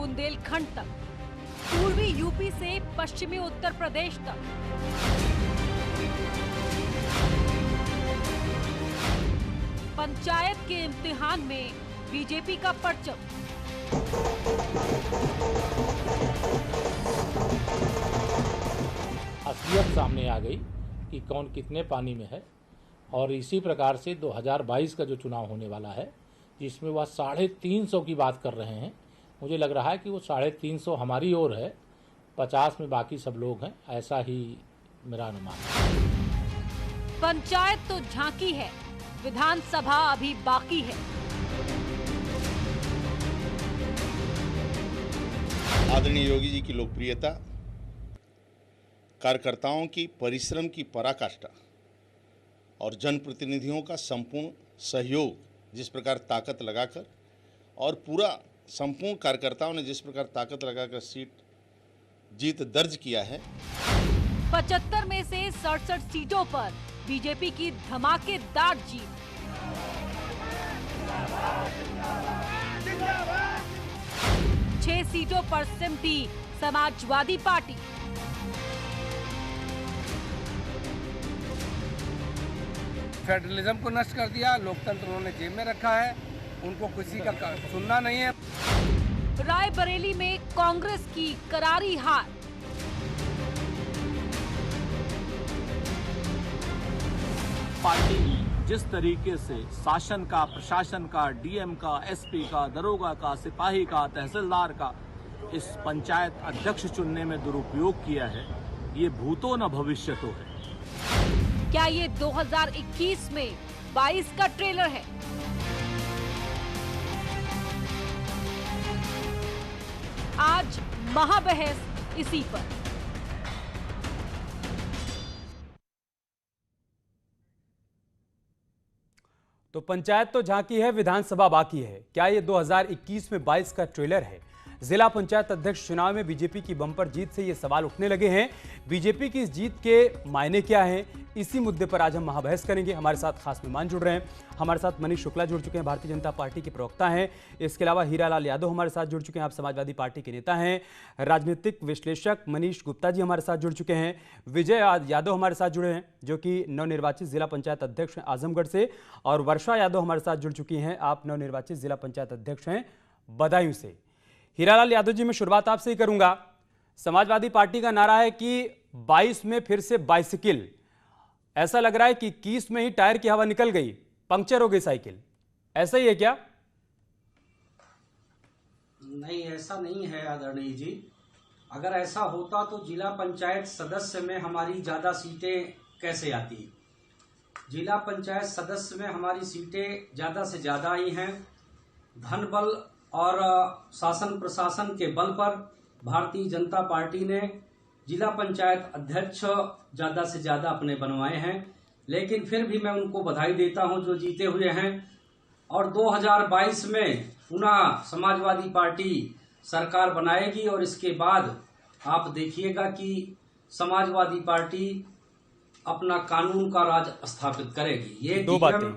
बुंदेलखंड तक, पूर्वी यूपी से पश्चिमी उत्तर प्रदेश तक। पंचायत के इम्तिहान में बीजेपी का परचम। असलियत सामने आ गई कि कौन कितने पानी में है। और इसी प्रकार से 2022 का जो चुनाव होने वाला है, जिसमें वह 350 की बात कर रहे हैं, मुझे लग रहा है कि वो 350 हमारी ओर है, 50 में बाकी सब लोग हैं, ऐसा ही मेरा अनुमान है। पंचायत तो झांकी है, विधानसभा अभी बाकी है। आदरणीय योगी जी की लोकप्रियता, कार्यकर्ताओं की परिश्रम की पराकाष्ठा और जनप्रतिनिधियों का संपूर्ण सहयोग, जिस प्रकार ताकत लगाकर और पूरा संपूर्ण कार्यकर्ताओं ने जिस प्रकार ताकत लगाकर जीत दर्ज किया है। 75 में से 67 सीटों पर बीजेपी की धमाकेदार जीत। छह सीटों पर सिमटी समाजवादी पार्टी। फेडरलिज्म को नष्ट कर दिया, लोकतंत्र उन्होंने जेब में रखा है, उनको किसी का सुनना नहीं है। रायबरेली में कांग्रेस की करारी हार। पार्टी जिस तरीके से शासन का, प्रशासन का, डीएम का, एसपी का, दरोगा का, सिपाही का, तहसीलदार का इस पंचायत अध्यक्ष चुनने में दुरुपयोग किया है, ये भूतो न भविष्यतो है। क्या ये 2021 में 22 का ट्रेलर है? आज महाबहस इसी पर। तो पंचायत तो झांकी है, विधानसभा बाकी है। क्या ये 2021 में 22 का ट्रेलर है? जिला पंचायत अध्यक्ष चुनाव में बीजेपी की बम्पर जीत से ये सवाल उठने लगे हैं। बीजेपी की इस जीत के मायने क्या हैं? इसी मुद्दे पर आज हम महाबहस करेंगे। हमारे साथ खास मेहमान जुड़ रहे हैं। हमारे साथ मनीष शुक्ला जुड़ चुके हैं, भारतीय जनता पार्टी के प्रवक्ता हैं। इसके अलावा हीरालाल यादव हमारे साथ जुड़ चुके हैं, आप समाजवादी पार्टी के नेता हैं। राजनीतिक विश्लेषक मनीष गुप्ता जी हमारे साथ जुड़ चुके हैं। विजय यादव हमारे साथ जुड़े हैं, जो कि नवनिर्वाचित जिला पंचायत अध्यक्ष हैं आजमगढ़ से। और वर्षा यादव हमारे साथ जुड़ चुकी हैं, आप नवनिर्वाचित जिला पंचायत अध्यक्ष हैं बदायूं से। हीरालाल यादव जी, मैं शुरुआत आपसे ही करूंगा। समाजवादी पार्टी का नारा है कि 22 में फिर से बाइसिकल। ऐसा लग रहा है कि 21 में ही टायर की हवा निकल गई, पंक्चर हो गई साइकिल, ऐसा ही है क्या? नहीं, ऐसा नहीं है आदरणीय जी। अगर ऐसा होता तो जिला पंचायत सदस्य में हमारी ज्यादा सीटें कैसे आती? जिला पंचायत सदस्य में हमारी सीटें ज्यादा से ज्यादा आई हैं। धन बल और शासन प्रशासन के बल पर भारतीय जनता पार्टी ने जिला पंचायत अध्यक्ष ज्यादा से ज्यादा अपने बनवाए हैं। लेकिन फिर भी मैं उनको बधाई देता हूं जो जीते हुए हैं। और 2022 में पुनः समाजवादी पार्टी सरकार बनाएगी और इसके बाद आप देखिएगा कि समाजवादी पार्टी अपना कानून का राज स्थापित करेगी। ये दो बातें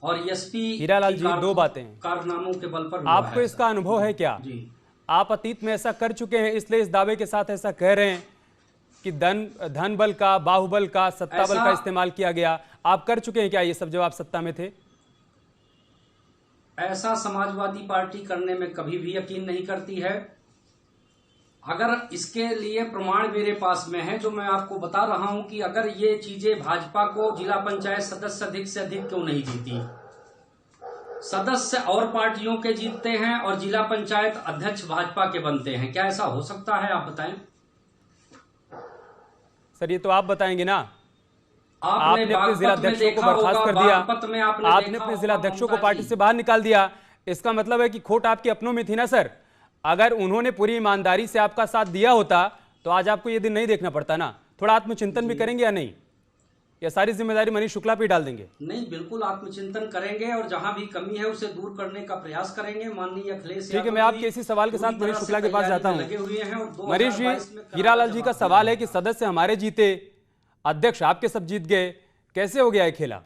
और एसपी हीरालाल जी, दो बातें कारनामों के बल पर आपको इसका अनुभव है क्या? जी, आप अतीत में ऐसा कर चुके हैं, इसलिए इस दावे के साथ ऐसा कह रहे हैं कि धन बल का, बाहुबल का, सत्ता बल का इस्तेमाल किया गया। आप कर चुके हैं क्या ये सब जब आप सत्ता में थे? ऐसा समाजवादी पार्टी करने में कभी भी यकीन नहीं करती है। अगर इसके लिए प्रमाण मेरे पास में है, जो मैं आपको बता रहा हूं कि अगर ये चीजें भाजपा को जिला पंचायत सदस्य अधिक से अधिक क्यों नहीं जीती। सदस्य और पार्टियों के जीतते हैं और जिला पंचायत अध्यक्ष भाजपा के बनते हैं। क्या ऐसा हो सकता है? आप बताएं। सर, ये तो आप बताएंगे ना। आपने अपने जिलाध्यक्षों को बर्खास्त कर दिया, आपने अपने जिलाध्यक्षों को पार्टी से बाहर निकाल दिया। इसका मतलब है कि खोट आपकी अपनों में थी ना सर। अगर उन्होंने पूरी ईमानदारी से आपका साथ दिया होता तो आज आपको ये दिन नहीं देखना पड़ता ना। थोड़ा आत्मचिंतन भी करेंगे या नहीं? या सारी जिम्मेदारी मनीष शुक्ला पे डाल देंगे? नहीं, बिल्कुल आत्मचिंतन करेंगे और जहां भी कमी है उसे दूर करने का प्रयास करेंगे। माननीय अखिलेश, ठीक है, मैं आपके इसी सवाल के साथ मनीष शुक्ला के पास जाता हूँ। मनीष जी, हीरालाल जी का सवाल है कि सदस्य हमारे जीते, अध्यक्ष आपके सब जीत गए, कैसे हो गया है खेला?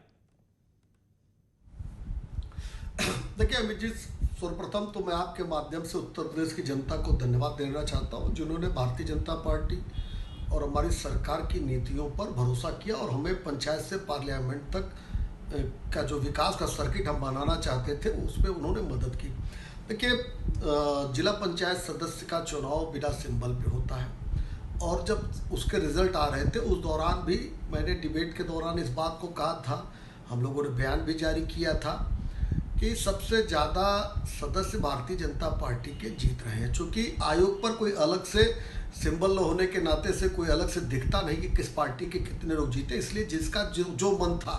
देखिए, जिस सर्वप्रथम तो मैं आपके माध्यम से उत्तर प्रदेश की जनता को धन्यवाद देना चाहता हूं, जिन्होंने भारतीय जनता पार्टी और हमारी सरकार की नीतियों पर भरोसा किया और हमें पंचायत से पार्लियामेंट तक का जो विकास का सर्किट हम बनाना चाहते थे उसमें उन्होंने मदद की। देखिए, जिला पंचायत सदस्य का चुनाव बिना सिंबल पे होता है और जब उसके रिजल्ट आ रहे थे उस दौरान भी मैंने डिबेट के दौरान इस बात को कहा था, हम लोगों ने बयान भी जारी किया था कि सबसे ज़्यादा सदस्य भारतीय जनता पार्टी के जीत रहे हैं। चूँकि आयोग पर कोई अलग से सिंबल न होने के नाते से कोई अलग से दिखता नहीं कि किस पार्टी के कितने लोग जीते, इसलिए जिसका जो मन था,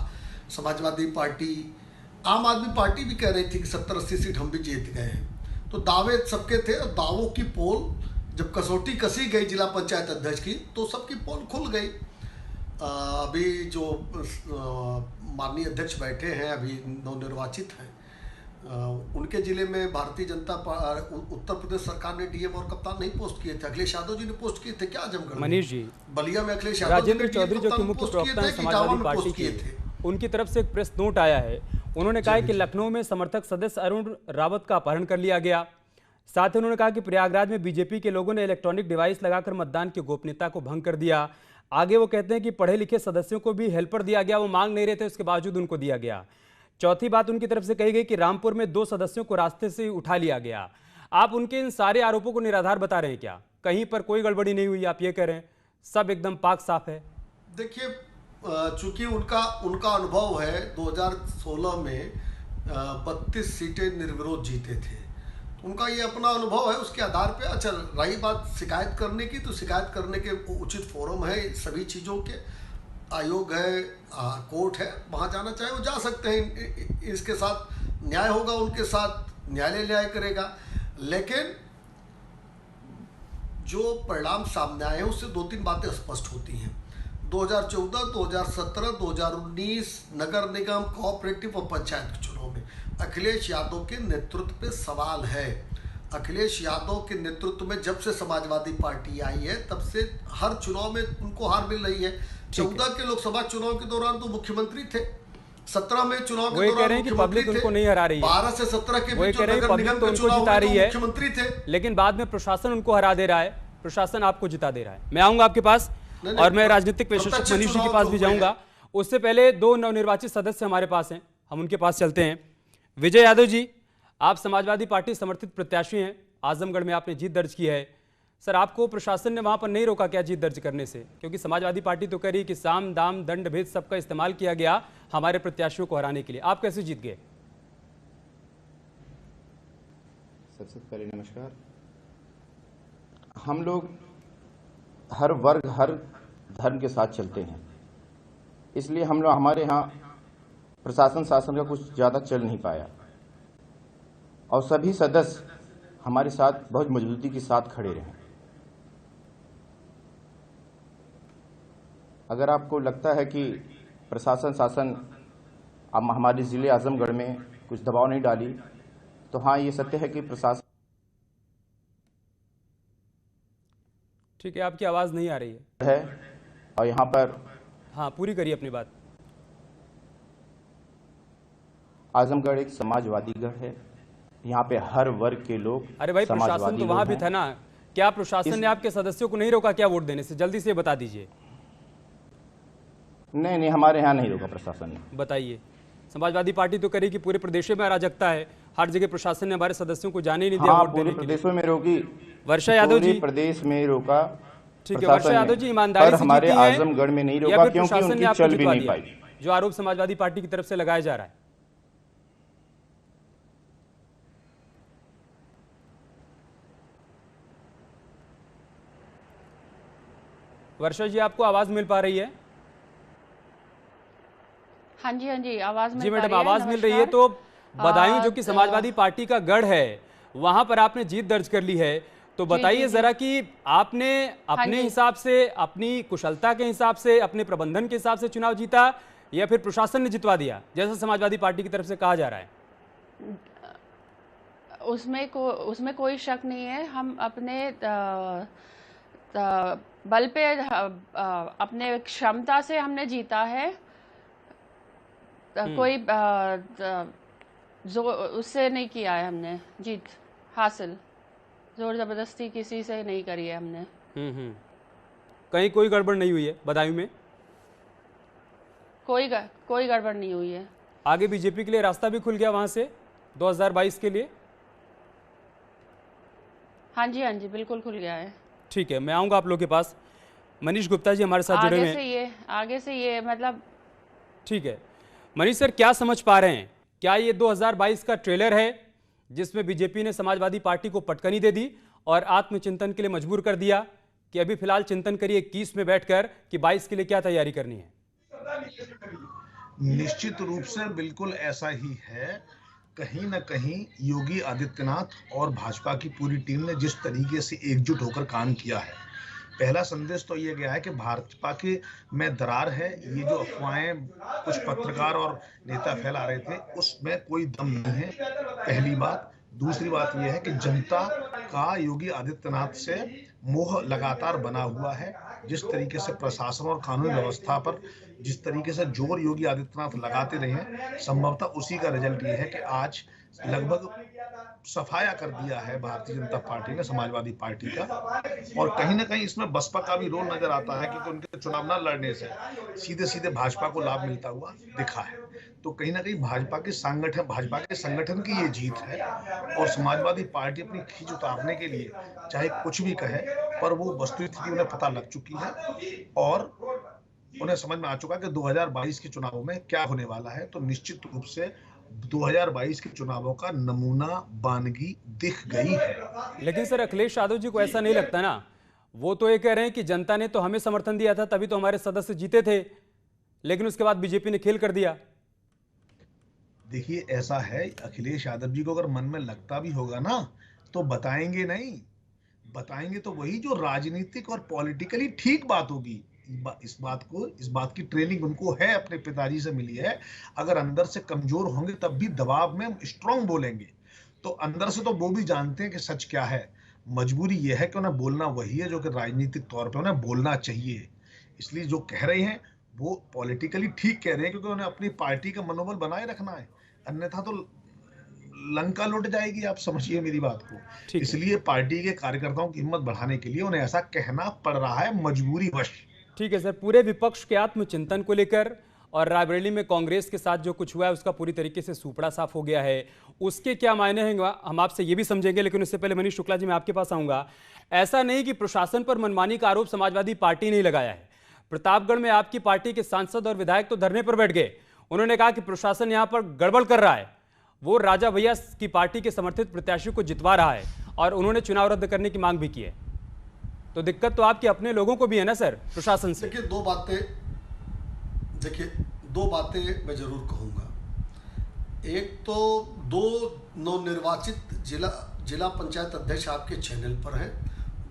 समाजवादी पार्टी, आम आदमी पार्टी भी कह रही थी कि 70-80 सीट हम भी जीत गए हैं, तो दावे सबके थे। और दावों की पोल जब कसौटी कसी गई जिला पंचायत अध्यक्ष की तो सबकी पोल खुल गई। अभी जो माननीय अध्यक्ष बैठे हैं, अभी नवनिर्वाचित हैं, उनके जिले में भारतीय जनता उत्तर प्रदेश सरकार ने डीएम और कप्तान नहीं पोस्ट किए थे, अखिलेश यादव जी ने पोस्ट किए थे। क्या आजमगढ़ मनीष जी, बलिया में अखिलेश यादव, राजेंद्र चौधरी जो कि मुख्य प्रवक्ता हैं समाजवादी पार्टी के, उनकी तरफ से एक प्रेस नोट आया है। उन्होंने कहा कि लखनऊ में समर्थक सदस्य अरुण रावत का अपहरण कर लिया गया। साथ ही उन्होंने कहा कि प्रयागराज में बीजेपी के लोगों ने इलेक्ट्रॉनिक डिवाइस लगाकर मतदान की गोपनीयता को भंग कर दिया। आगे वो कहते हैं कि पढ़े लिखे सदस्यों को भी हेल्पर दिया गया, वो मांग नहीं रहे थे, उसके बावजूद उनको दिया गया। चौथी बात उनकी तरफ से कही गई कि रामपुर में 2 सदस्यों को रास्ते से उठा लिया गया। आप उनके इन सारे आरोपों को निराधार बता रहे हैं क्या? कहीं पर कोई गड़बड़ी नहीं हुई, आप ये कह रहे हैं सब एकदम पाक साफ है? देखिए, चूंकि उनका अनुभव है, 2016 में 32 सीटें निर्विरोध जीते थे, उनका ये अपना अनुभव है, उसके आधार पे। अच्छा, रही बात शिकायत करने की, तो शिकायत करने के उचित फोरम है सभी चीज़ों के, आयोग है, कोर्ट है, वहाँ जाना चाहे वो जा सकते हैं। इसके साथ न्याय होगा, उनके साथ न्यायालय न्याय करेगा। लेकिन जो परिणाम सामने आए हैं उससे 2-3 बातें स्पष्ट होती हैं। 2014, 2017, 2019 नगर निगम, कोऑपरेटिव और पंचायत के चुनाव में अखिलेश यादव के नेतृत्व पे सवाल है। अखिलेश यादव के नेतृत्व में जब से समाजवादी पार्टी आई है तब से हर चुनाव में उनको हार मिल रही है। 14 के लोकसभा चुनाव के दौरान तो मुख्यमंत्री थे, 17 में चुनाव के दौरान मुख्यमंत्री थे, उनको नहीं हरा रही है। 12 से 17 के बीच नगर निगम के चुनाव में मुख्यमंत्री थे, लेकिन बाद में प्रशासन उनको हरा दे रहा है, प्रशासन आपको जिता दे रहा है। मैं आऊंगा आपके पास और मैं राजनीतिक विशेषज्ञ मनीष जी के पास भी जाऊंगा। उससे पहले 2 नवनिर्वाचित सदस्य हमारे पास हैं, हम उनके पास चलते हैं। विजय यादव जी, आप समाजवादी पार्टी समर्थित प्रत्याशी हैं, आजमगढ़ में आपने जीत दर्ज की है। सर, आपको प्रशासन ने वहां पर नहीं रोका क्या जीत दर्ज करने से? क्योंकि समाजवादी पार्टी तो कह रही है कि साम दाम दंड भेद सबका इस्तेमाल किया गया हमारे प्रत्याशियों को हराने के लिए। आप कैसे जीत गए? सबसे पहले नमस्कार। हम लोग हर वर्ग हर धर्म के साथ चलते हैं, इसलिए हम लोग हमारे यहाँ प्रशासन शासन का कुछ ज़्यादा चल नहीं पाया और सभी सदस्य हमारे साथ बहुत मजबूती के साथ खड़े रहे। अगर आपको लगता है कि प्रशासन शासन अब हमारे ज़िले आजमगढ़ में कुछ दबाव नहीं डाली, तो हाँ, ये सत्य है कि प्रशासन। ठीक है, आपकी आवाज़ नहीं आ रही है और यहाँ पर हाँ, पूरी करिए अपनी बात। आजमगढ़ एक समाजवादी गढ़ है, यहाँ पे हर वर्ग के लोग। अरे भाई, प्रशासन तो वहां भी था ना, क्या प्रशासन ने आपके सदस्यों को नहीं रोका क्या वोट देने से? जल्दी से बता दीजिए। नहीं, हमारे यहाँ नहीं रोका प्रशासन ने। बताइए। समाजवादी पार्टी तो करी कि पूरे प्रदेश में अराजकता है, हर जगह प्रशासन ने हमारे सदस्यों को जाने नहीं दिया वोट देने के लिए। प्रदेशों में रोकी, वर्षा यादव जी प्रदेश में रोका। ठीक है, वर्षा यादव जी ईमानदारी से हमारे आजमगढ़ में नहीं रोका क्योंकि उनकी चल भी नहीं पाई, जो आरोप समाजवादी पार्टी की तरफ से लगाया जा रहा है। वर्षा जी, आपको आवाज मिल पा रही है? हाँ जी, आवाज मिल जी मैडम, आवाज मिल रही है। तो बदायूं जो कि समाजवादी पार्टी का गढ़ है, वहां पर आपने जीत दर्ज कर ली है, तो बताइए जरा कि आपने अपने हिसाब से, अपनी कुशलता के हिसाब से, अपने प्रबंधन के हिसाब से चुनाव जीता या फिर प्रशासन ने जितवा दिया, जैसा समाजवादी पार्टी की तरफ से कहा जा रहा है? उसमें कोई शक नहीं है। हम अपने बल पे, अपने क्षमता से हमने जीता है। कोई जो उससे नहीं किया है हमने जीत हासिल, जोर जबरदस्ती किसी से नहीं करी है हमने। कहीं कोई गड़बड़ नहीं हुई है बदायूं में? कोई गड़बड़ नहीं हुई है। आगे बीजेपी के लिए रास्ता भी खुल गया वहां से 2022 के लिए? हाँ जी बिल्कुल खुल गया है। ठीक है, मैं आऊंगा आप लोग के पास। मनीष गुप्ता जी हमारे साथ जुड़े हुए हैं। आगे से ये मतलब ठीक है मनीष सर, क्या समझ पा रहे हैं? क्या ये 2022 का ट्रेलर है जिसमें बीजेपी ने समाजवादी पार्टी को पटकनी दे दी और आत्मचिंतन के लिए मजबूर कर दिया कि अभी फिलहाल चिंतन करिए 21 में बैठकर कि 22 के लिए क्या तैयारी करनी है? निश्चित रूप से बिल्कुल ऐसा ही है। कहीं ना कहीं योगी आदित्यनाथ और भाजपा की पूरी टीम ने जिस तरीके से एकजुट होकर काम किया है, पहला संदेश तो ये गया है कि भाजपा के में दरार है। ये जो अफवाहें कुछ पत्रकार और नेता फैला रहे थे उसमें कोई दम नहीं है, पहली बात। दूसरी बात यह है कि जनता का योगी आदित्यनाथ से मोह लगातार बना हुआ है। जिस तरीके से प्रशासन और कानून व्यवस्था पर जिस तरीके से जोर योगी आदित्यनाथ लगाते रहे हैं, संभवतः उसी का रिजल्ट ये है कि आज लगभग सफाया कर दिया है भारतीय जनता पार्टी ने समाजवादी पार्टी का। और कहीं ना कहीं इसमें बसपा का भी रोल नजर आता है क्योंकि उनके चुनाव न लड़ने से सीधे सीधे भाजपा को लाभ मिलता हुआ दिखा है। तो कहीं ना कहीं भाजपा के संगठन की ये जीत है और समाजवादी पार्टी अपनी खींच उतारने के लिए चाहे कुछ भी कहे, पर वो वस्तुस्थिति उन्हें पता लग चुकी है और उन्हें समझ में आ चुका कि 2022 के चुनावों में क्या होने वाला है। तो निश्चित रूप से 2022 के चुनावों का नमूना बानगी दिख गई है। लेकिन सर अखिलेश यादव जी को ऐसा नहीं लगता ना? वो तो ये कह रहे हैं कि जनता ने तो हमें समर्थन दिया था, तभी तो हमारे सदस्य जीते थे, लेकिन उसके बाद बीजेपी ने खेल कर दिया। देखिए ऐसा है, अखिलेश यादव जी को अगर मन में लगता भी होगा ना तो बताएंगे नहीं, बताएंगे तो वही जो राजनीतिक और पॉलिटिकली ठीक बात होगी। इस बात की ट्रेनिंग उनको है, अपने पिताजी से मिली है। अगर अंदर से कमजोर होंगे तब भी दबाव में स्ट्रांग बोलेंगे। तो अंदर से तो वो भी जानते हैं कि सच क्या है। मजबूरी यह है कि उन्हें बोलना वही है जो कि राजनीतिक तौर पे उन्हें बोलना चाहिए। इसलिए जो कह रहे हैं वो पॉलिटिकली ठीक कह रहे हैं क्योंकि उन्हें अपनी पार्टी का मनोबल बनाए रखना है, अन्यथा तो लंका लुट जाएगी। आप समझिए मेरी बात को। इसलिए पार्टी के कार्यकर्ताओं की हिम्मत बढ़ाने के लिए उन्हें ऐसा कहना पड़ रहा है मजबूरी वश। ठीक है सर, पूरे विपक्ष के आत्मचिंतन को लेकर और रायबरेली में कांग्रेस के साथ जो कुछ हुआ है उसका पूरी तरीके से सूपड़ा साफ हो गया है, उसके क्या मायने हैं हम आपसे ये भी समझेंगे। लेकिन उससे पहले मनीष शुक्ला जी मैं आपके पास आऊंगा। ऐसा नहीं कि प्रशासन पर मनमानी का आरोप समाजवादी पार्टी ने लगाया है। प्रतापगढ़ में आपकी पार्टी के सांसद और विधायक तो धरने पर बैठ गए। उन्होंने कहा कि प्रशासन यहां पर गड़बड़ कर रहा है, वो राजा भैया की पार्टी के समर्थित प्रत्याशी को जितवा रहा है और उन्होंने चुनाव रद्द करने की मांग भी की है। तो दिक्कत तो आपके अपने लोगों को भी है ना सर प्रशासन से? देखिए दो बातें मैं जरूर कहूँगा। एक तो दो नवनिर्वाचित जिला पंचायत अध्यक्ष आपके चैनल पर हैं।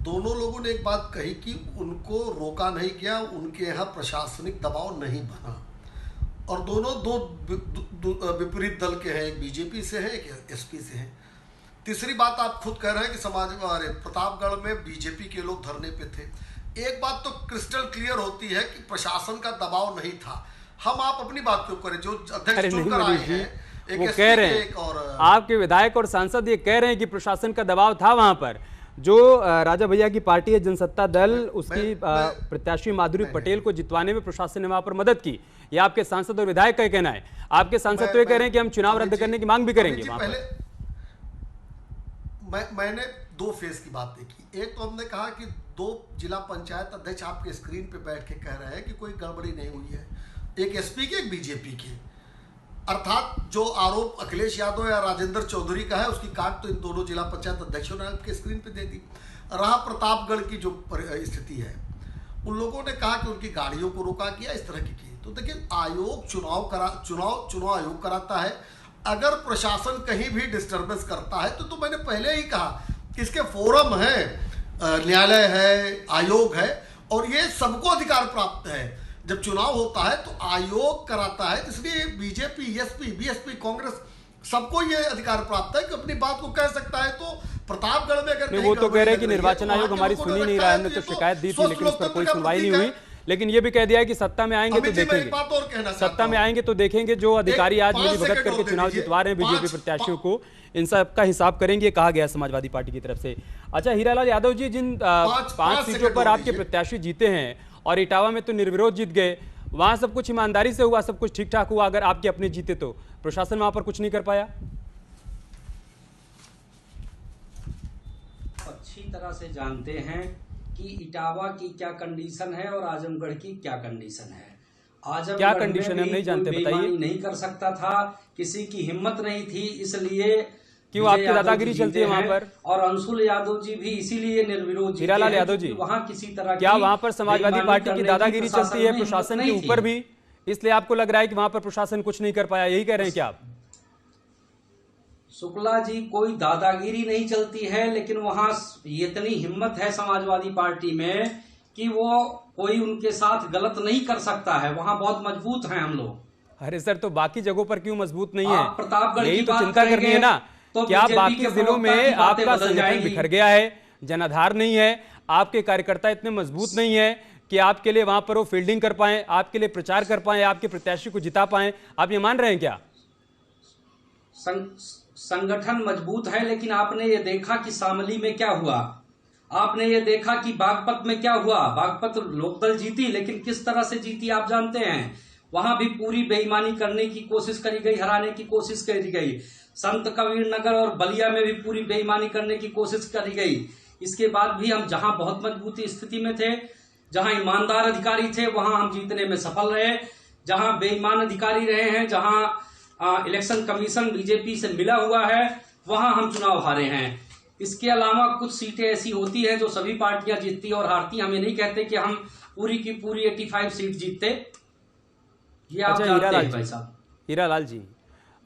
दोनों लोगों ने एक बात कही कि उनको रोका नहीं गया, उनके यहाँ प्रशासनिक दबाव नहीं बना। और दोनों दो विपरीत दल के हैं, एक बीजेपी से है एक एसपी से है। तीसरी बात आप खुद कह रहे हैं कि प्रतापगढ़ में बीजेपी के लोग धरने पे थे। एक बात तो क्रिस्टल क्लियर होती है कि प्रशासन का दबाव नहीं था। हम आप अपनी बात क्यों करें? जो अध्यक्ष चुनकर आए हैं वो कह रहे हैं और आपके विधायक और सांसद ये कह रहे हैं कि प्रशासन का दबाव था वहां पर। जो राजा भैया की पार्टी है जनसत्ता दल, उसकी प्रत्याशी माधुरी पटेल को जितवाने में प्रशासन ने वहां पर मदद की। ये आपके सांसद और विधायक का कहना है। आपके सांसद तो ये कह रहे हैं कि हम चुनाव रद्द करने की मांग भी करेंगे वहां पर। मैंने दो फेज की बात देखी। एक तो हमने कहा कि दो जिला पंचायत अध्यक्ष आपके स्क्रीन पे बैठ के कह रहे हैं कि कोई गड़बड़ी नहीं हुई है, एक एसपी के एक बीजेपी के। अर्थात जो आरोप अखिलेश यादव या राजेंद्र चौधरी का है उसकी काट तो इन दोनों जिला पंचायत अध्यक्षों ने आपके स्क्रीन पे दे दी। रहा प्रतापगढ़ की जो स्थिति है, उन लोगों ने कहा कि उनकी गाड़ियों को रोका गया, इस तरह की। तो देखिए आयोग चुनाव आयोग कराता है। अगर प्रशासन कहीं भी डिस्टर्बेंस करता है तो मैंने पहले ही कहा कि इसके फोरम है, न्यायालय है, आयोग है और ये सबको अधिकार प्राप्त है। जब चुनाव होता है तो आयोग कराता है, इसलिए बीजेपी, एसपी, बीएसपी, कांग्रेस सबको ये अधिकार प्राप्त है कि अपनी बात को कह सकता है। तो प्रतापगढ़ में अगर वो तो कह रहे हैं कि निर्वाचन आयोग हमारी सुनी नहीं रहा है, हमने तो शिकायत दी थी लेकिन उस पर कोई सुनवाई नहीं हुई। लेकिन ये भी कह दिया है कि सत्ता में आएंगे तो देखेंगे, सत्ता में आएंगे तो देखेंगे जो अधिकारी आज मिली भगत करके चुनाव जितवा रहे हैं बीजेपी प्रत्याशियों को, इन सब का हिसाब करेंगे, कहा गया समाजवादी पार्टी की तरफ से। अच्छा हीरालाल यादव जी, जिन 5 सीटों पर आपके प्रत्याशी जीते हैं और इटावा में तो निर्विरोध जीत गए, वहां सब कुछ ईमानदारी से हुआ, सब कुछ ठीक ठाक हुआ। अगर आपके अपने जीते तो प्रशासन वहां पर कुछ नहीं कर पाया? अच्छी तरह से जानते हैं कि इटावा की क्या कंडीशन है और आजमगढ़ की क्या कंडीशन है। आजमगढ़ क्या कंडीशन है हम नहीं जानते, बताइए। नहीं कर सकता था, किसी की हिम्मत नहीं थी, इसलिए क्यों आपकी दादागिरी चलती है वहां पर? और अंशुल यादव जी भी इसीलिए निर्विरोध हीरालाल यादव जी, वहां किसी तरह क्या वहां पर समाजवादी पार्टी की दादागिरी चलती है प्रशासन के ऊपर भी, इसलिए आपको लग रहा है कि वहां पर प्रशासन कुछ नहीं कर पाया, यही कह रहे हैं क्या आप? शुक्ला जी, कोई दादागिरी नहीं चलती है, लेकिन वहां इतनी हिम्मत है समाजवादी पार्टी में कि वो कोई उनके साथ गलत नहीं कर सकता है, वहां बहुत मजबूत हैं हम लोग। अरे सर, तो बाकी जगहों पर क्यों मजबूत नहीं है? प्रतापगढ़ यही की तो बात चिंता करनी है ना, तो क्या बीजेपी बाकी के जिलों में प्रवक्ता की बातें आपका बदल संगठन जाएंगी। बिखर गया है, जनाधार नहीं है, आपके कार्यकर्ता इतने मजबूत नहीं है कि आपके लिए वहां पर वो फील्डिंग कर पाए, आपके लिए प्रचार कर पाए, आपके प्रत्याशी को जिता पाए? आप ये मान रहे हैं क्या? संगठन मजबूत है, लेकिन आपने ये देखा कि शामली में क्या हुआ, आपने ये देखा कि बागपत में क्या हुआ। बागपत लोकदल जीती, लेकिन किस तरह से जीती आप जानते हैं। वहां भी पूरी बेईमानी करने की कोशिश करी गई, हराने की कोशिश करी गई। संत कबीर नगर और बलिया में भी पूरी बेईमानी करने की कोशिश करी गई। इसके बाद भी हम जहां बहुत मजबूती स्थिति में थे, जहां ईमानदार अधिकारी थे, वहां हम जीतने में सफल रहे। जहां बेईमान अधिकारी रहे हैं, जहां इलेक्शन कमीशन बीजेपी से मिला हुआ है, वहां हम चुनाव हारे हैं। इसके अलावा कुछ सीटें ऐसी होती हैं जो सभी पार्टियां जीतती और हारती। हम ये नहीं कहते कि हम पूरी की पूरी 85 सीट जीतते, ये आप जानते हैं भाई साहब। हीरालाल जी,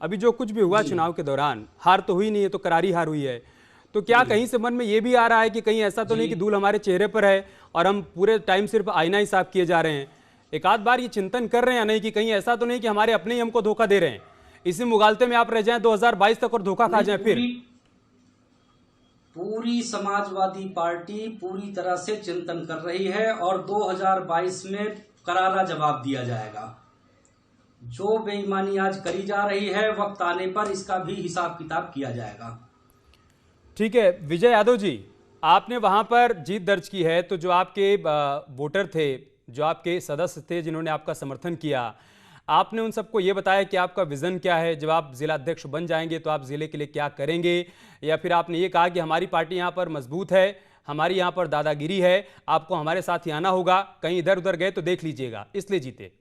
अभी जो कुछ भी हुआ चुनाव के दौरान, हार तो हुई नहीं है, तो करारी हार हुई है, तो क्या कहीं से मन में ये भी आ रहा है कि कहीं ऐसा तो नहीं कि धूल हमारे चेहरे पर है और हम पूरे टाइम सिर्फ आईना ही साफ किए जा रहे हैं? एक आध बार ये चिंतन कर रहे हैं या नहीं कि कहीं ऐसा तो नहीं कि हमारे अपने ही हमको धोखा दे रहे हैं, इसी मुगालते में आप रह जाएं 2022 तक और धोखा खा जाएं? फिर पूरी समाजवादी पार्टी पूरी तरह से चिंतन कर रही है और 2022 में करारा जवाब दिया जाएगा। जो बेईमानी आज करी जा रही है, वक्त आने पर इसका भी हिसाब किताब किया जाएगा। ठीक है विजय यादव जी, आपने वहां पर जीत दर्ज की है, तो जो आपके वोटर थे, जो आपके सदस्य थे जिन्होंने आपका समर्थन किया, आपने उन सबको ये बताया कि आपका विजन क्या है, जब आप जिला अध्यक्ष बन जाएंगे तो आप जिले के लिए क्या करेंगे, या फिर आपने ये कहा कि हमारी पार्टी यहाँ पर मजबूत है, हमारी यहाँ पर दादागिरी है, आपको हमारे साथ ही आना होगा, कहीं इधर उधर गए तो देख लीजिएगा, इसलिए जीते?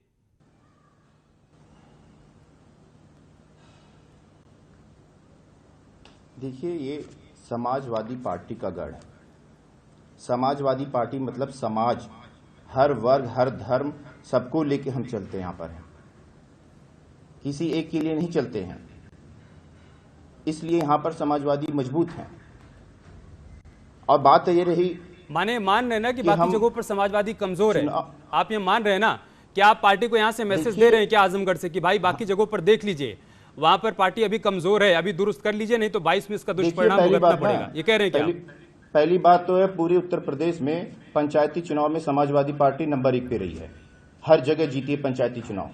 देखिए, ये समाजवादी पार्टी का गढ़ है। समाजवादी पार्टी मतलब समाज, हर वर्ग हर धर्म सबको लेके हम चलते हैं। यहाँ पर हैं, किसी एक के लिए नहीं चलते हैं, इसलिए यहाँ पर समाजवादी मजबूत हैं। और बात तो ये रही, मान रहे ना कि बाकी जगहों पर समाजवादी कमजोर है, आप ये मान रहे हैं ना कि आप पार्टी को यहाँ से मैसेज दे रहे हैं क्या आजमगढ़ से कि भाई बाकी जगहों पर देख लीजिए, वहां पर पार्टी अभी कमजोर है, अभी दुरुस्त कर लीजिए, नहीं तो 22 में इसका दुष्परिणाम भुगतना पड़ेगा, ये कह रहे हैं क्या? पहली बात तो है, पूरे उत्तर प्रदेश में पंचायती चुनाव में समाजवादी पार्टी नंबर 1 पे रही है, हर जगह जीती है पंचायती चुनाव।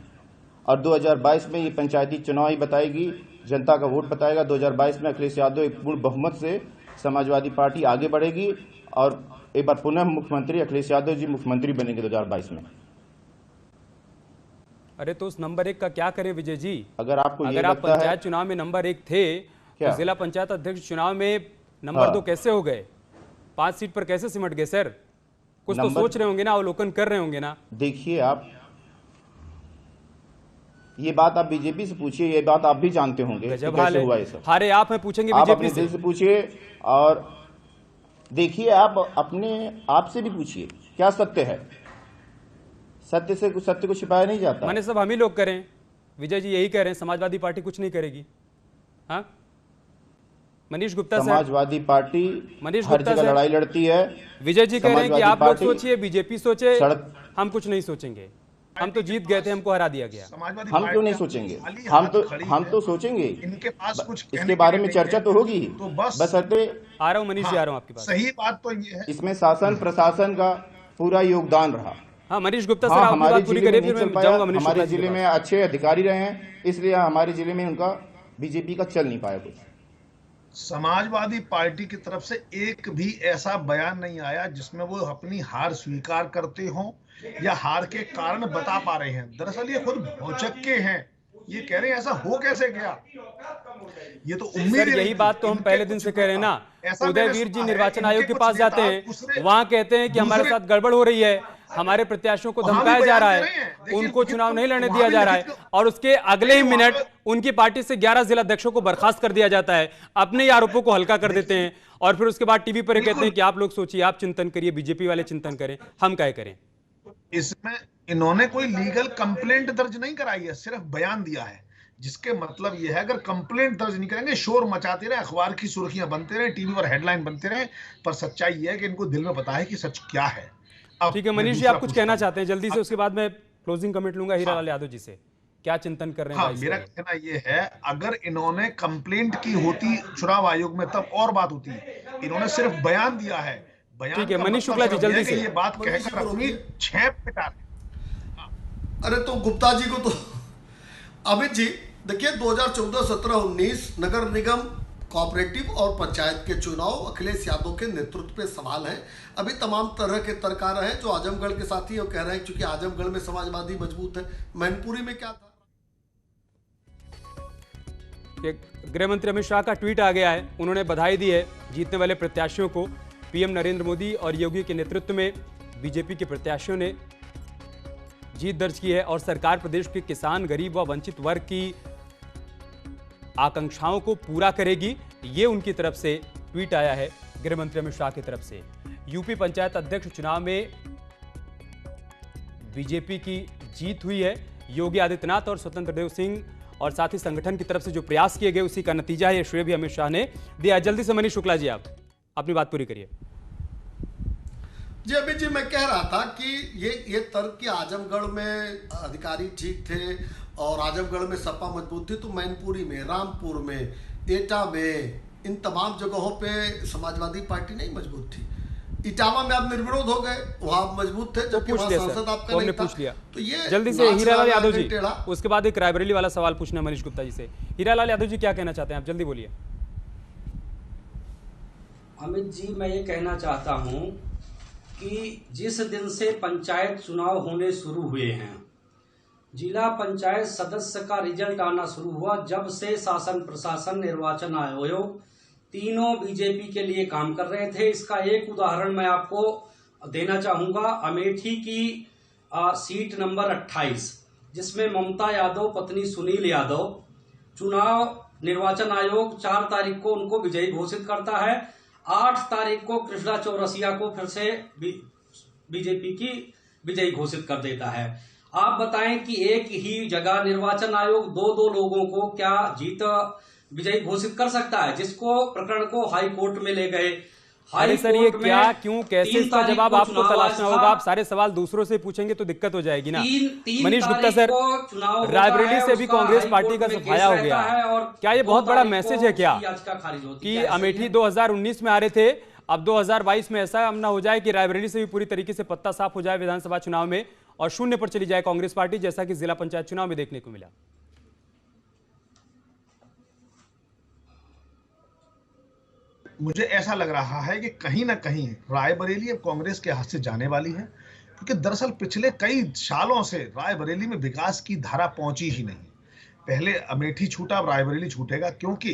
और 2022 में ये पंचायती चुनाव ही बताएगी, जनता का वोट बताएगा। 2022 में अखिलेश यादव एक पूर्ण बहुमत से समाजवादी पार्टी आगे बढ़ेगी और एक बार पुनः मुख्यमंत्री अखिलेश यादव जी मुख्यमंत्री बनेंगे 2022 में। अरे तो उस नंबर 1 का क्या करें विजय जी? अगर आप पंचायत चुनाव में नंबर 1 थे, तो जिला पंचायत अध्यक्ष चुनाव में नंबर 2 कैसे हो गए? 5 सीट पर कैसे सिमट गए सर? कुछ तो सोच रहे होंगे ना, अवलोकन कर रहे होंगे ना। देखिए, आप ये बात आप बीजेपी से पूछिए, ये बात आप भी जानते होंगे कैसे हुआ ये सब। हारे आप हैं, पूछेंगे आप बीजेपी अपने दिल से पूछिए और देखिए, आप अपने आप से भी पूछिए क्या सत्य है। सत्य को छिपाया नहीं जाता। मैंने सब हम ही लोग करें, विजय जी यही कह रहे हैं, समाजवादी पार्टी कुछ नहीं करेगी। हाँ, मनीष गुप्ता सर, समाजवादी पार्टी हर जगह लड़ाई लड़ती है। विजय जी कह रहे हैं कि आप लोग सोचिए, बीजेपी सोचे, हम कुछ नहीं सोचेंगे, हम तो जीत गए थे, हमको हरा दिया गया। हम क्यों नहीं सोचेंगे? हम तो सोचेंगे, इनके पास कुछ इसके बारे में चर्चा तो होगी। तो बस आ रहा हूँ मनीष जी, आ रहा हूँ आपके पास। सही बात तो ये है, इसमें शासन प्रशासन का पूरा योगदान रहा। हाँ मनीष गुप्ता सर, हाँ, आप हमारे बात पूरी जिले करिए, में फिर नहीं मैं चल जाऊंगा पाया। मनीष हमारे शुक्ला जी के जिले में पास। अच्छे अधिकारी रहे हैं, इसलिए हमारे जिले में उनका बीजेपी का चल नहीं पाया कुछ। समाजवादी पार्टी की तरफ से एक भी ऐसा बयान नहीं आया जिसमें वो अपनी हार स्वीकार करते हों या हार के कारण बता पा रहे हैं। दरअसल ये खुद भौचक्के हैं, ये कह रहे हैं ऐसा हो कैसे गया। ये तो उम्मीद सर यही बात तो हम पहले दिन से कह रहे हैं ना। उदय वीर जी निर्वाचन आयोग के पास जाते हैं, वहां कहते हैं कि हमारे साथ गड़बड़ हो रही है, हमारे प्रत्याशियों को धमकाया जा रहा है, उनको चुनाव नहीं लड़ने दिया जा रहा है, और उसके अगले ही मिनट उनकी पार्टी से 11 जिलाध्यक्षों को बर्खास्त कर दिया जाता है, अपने ही आरोपों को हल्का कर देते हैं, और फिर उसके बाद टीवी पर कहते हैं कि आप लोग सोचिए, आप चिंतन करिए, बीजेपी वाले चिंतन करें, हम क्या करें। इसमें इन्होंने कोई लीगल कंप्लेंट दर्ज नहीं कराई है, सिर्फ बयान दिया है, जिसके मतलब यह है अगर कंप्लेंट दर्ज नहीं करेंगे, शोर मचाते रहे, अखबार की सुर्खियां बनते रहे, टीवी पर हेडलाइन बनते रहे, पर सच्चाई यह है कि इनको दिल में पता है कि सच क्या है। ठीक है मनीष जी, आप कुछ कहना चाहते हैं जल्दी से, उसके बाद मैं क्लोजिंग कमेंट लूंगा हीरालाल यादव जी से, क्या चिंतन कर रहे हैं? हाँ, मेरा कहना यह है अगर इन्होंने कंप्लेंट की होती चुनाव आयोग में तब और बात होती, इन्होंने सिर्फ बयान दिया है। ठीक है मनीष शुक्ला जी, जल्दी से ये बात कहकर अपनी छेप पिटा। अरे तो गुप्ता जी को तो अमित जी देखिए, 2014, 17, 19 नगर निगम, कोऑपरेटिव और पंचायत के चुनाव अखिलेश यादव के नेतृत्व पे सवाल है। अभी तमाम तरह के तर्क आ रहे हैं, जो आजमगढ़ के साथी वो कह रहे हैं क्योंकि आजमगढ़ में समाजवादी मजबूत है। मैनपुरी में क्या था? गृह मंत्री अमित शाह का ट्वीट आ गया है, उन्होंने बधाई दी है जीतने वाले प्रत्याशियों को। पीएम नरेंद्र मोदी और योगी के नेतृत्व में बीजेपी के प्रत्याशियों ने जीत दर्ज की है और सरकार प्रदेश के किसान, गरीब व वंचित वर्ग की आकांक्षाओं को पूरा करेगी, ये उनकी तरफ से ट्वीट आया है गृह मंत्री अमित शाह की तरफ से। यूपी पंचायत अध्यक्ष चुनाव में बीजेपी की जीत हुई है। योगी आदित्यनाथ और स्वतंत्र देव सिंह और साथ ही संगठन की तरफ से जो प्रयास किए गए उसी का नतीजा है, ये श्रेय भी अमित शाह ने दिया। जल्दी से मनीष शुक्ला जी, आप अपनी बात पूरी करिए। जी अमित जी, मैं कह रहा था कि ये तर्क कि आजमगढ़ में अधिकारी ठीक थे और आजमगढ़ में सपा मजबूत थी, तो मैनपुरी में, रामपुर में, एटा में, इन तमाम जगहों पे समाजवादी पार्टी नहीं मजबूत थी। इटावा में आप निर्विरोध हो गए, वहां आप मजबूत थे, जबकि वहां सांसद आपका नहीं था। पूछ लिया। तो ये जल्दी से हीरालाल यादव जी, उसके बाद एक रायबरेली वाला सवाल पूछना मनीष गुप्ता जी से। हीरालाल यादव जी क्या कहना चाहते हैं आप, जल्दी बोलिए। अमित जी, मैं ये कहना चाहता हूं कि जिस दिन से पंचायत चुनाव होने शुरू हुए हैं, जिला पंचायत सदस्य का रिजल्ट आना शुरू हुआ, जब से शासन प्रशासन निर्वाचन आयोग तीनों बीजेपी के लिए काम कर रहे थे। इसका एक उदाहरण मैं आपको देना चाहूंगा। अमेठी की सीट नंबर 28, जिसमें ममता यादव पत्नी सुनील यादव, चुनाव निर्वाचन आयोग 4 तारीख को उनको विजयी घोषित करता है। 8 तारीख को कृष्णा चौरसिया को फिर से बीजेपी की विजयी घोषित कर देता है। आप बताएं कि एक ही जगह निर्वाचन आयोग 2 लोगों को क्या जीत विजयी घोषित कर सकता है, जिसको प्रकरण को हाई कोर्ट में ले गए। अरे सर, ये क्या, क्यों, कैसे, इसका जवाब आपको तलाशना होगा। आप सारे सवाल दूसरों से पूछेंगे तो दिक्कत हो जाएगी ना। मनीष गुप्ता सर, रायबरेली से भी कांग्रेस पार्टी का सफाया हो गया, क्या ये बहुत बड़ा मैसेज है क्या कि अमेठी 2019 में आ रहे थे, अब 2022 में ऐसा ना हो जाए कि रायबरेली से भी पूरी तरीके से पत्ता साफ हो जाए विधानसभा चुनाव में और शून्य पर चली जाए कांग्रेस पार्टी, जैसा कि जिला पंचायत चुनाव में देखने को मिला। मुझे ऐसा लग रहा है कि कहीं ना कहीं रायबरेली अब कांग्रेस के हाथ से जाने वाली है, क्योंकि दरअसल पिछले कई सालों से रायबरेली में विकास की धारा पहुंची ही नहीं। पहले अमेठी छूटा, अब रायबरेली छूटेगा, क्योंकि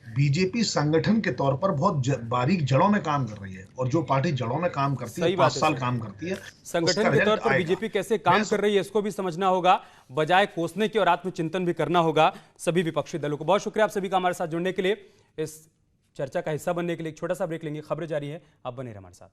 बीजेपी संगठन के तौर पर बहुत बारीक जड़ों में काम कर रही है, और जो पार्टी जड़ों में काम करती है, 5 साल काम करती है, संगठन के तौर पर बीजेपी कैसे काम कर रही है इसको भी समझना होगा, बजाय कोसने के, और आत्मचिंतन भी करना होगा सभी विपक्षी दलों को। बहुत शुक्रिया आप सभी का हमारे साथ जुड़ने के लिए, इस चर्चा का हिस्सा बनने के लिए। एक छोटा सा ब्रेक लेंगे, खबरें जारी है, आप बने रहिए हमारे साथ।